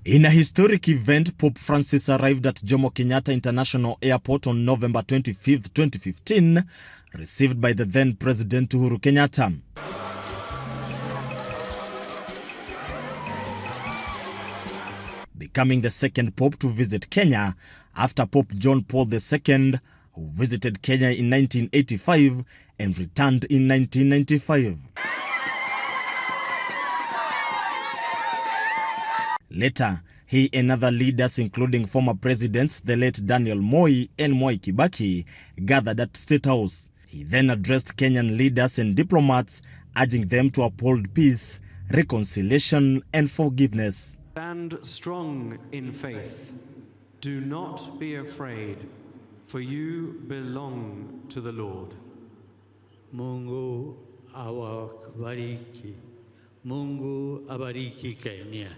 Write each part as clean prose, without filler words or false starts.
In a historic event, Pope Francis arrived at Jomo Kenyatta International Airport on November 25, 2015, received by the then President Uhuru Kenyatta. Becoming the second Pope to visit Kenya after Pope John Paul II, who visited Kenya in 1985 and returned in 1995. Later, he and other leaders, including former presidents the late Daniel Moi and Mwai Kibaki, gathered at State House. He then addressed Kenyan leaders and diplomats, urging them to uphold peace, reconciliation, and forgiveness. Stand strong in faith. Do not be afraid, for you belong to the Lord. Mungu awabariki. Mungu abariki Kenya.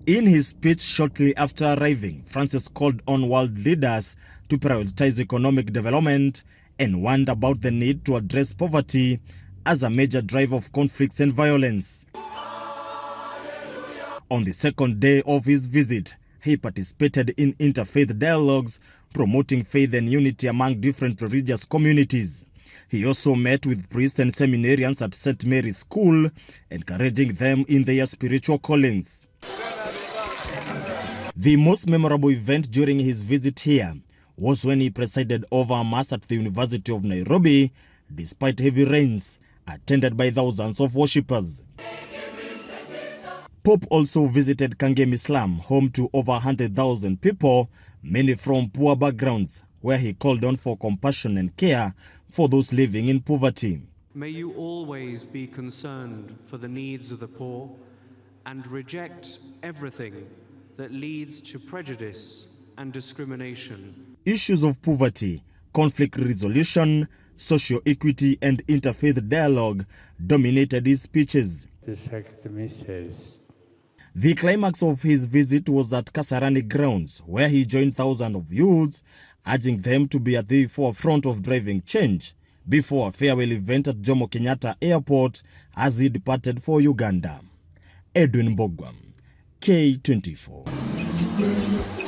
In his speech shortly after arriving, Francis called on world leaders to prioritize economic development and warned about the need to address poverty as a major driver of conflicts and violence. On the second day of his visit, he participated in interfaith dialogues promoting faith and unity among different religious communities. He also met with priests and seminarians at St. Mary's School, encouraging them in their spiritual callings. The most memorable event during his visit here was when he presided over a mass at the University of Nairobi, despite heavy rains, attended by thousands of worshippers. Pope also visited Kangemi Slum, home to over 100,000 people, many from poor backgrounds, where he called on for compassion and care for those living in poverty. May you always be concerned for the needs of the poor and reject everything that leads to prejudice and discrimination. Issues of poverty, conflict resolution, social equity, and interfaith dialogue dominated his speeches. The climax of his visit was at Kasarani grounds, where he joined thousands of youths, urging them to be at the forefront of driving change before a farewell event at Jomo Kenyatta Airport as he departed for Uganda. Edwin Mbogwa, K24.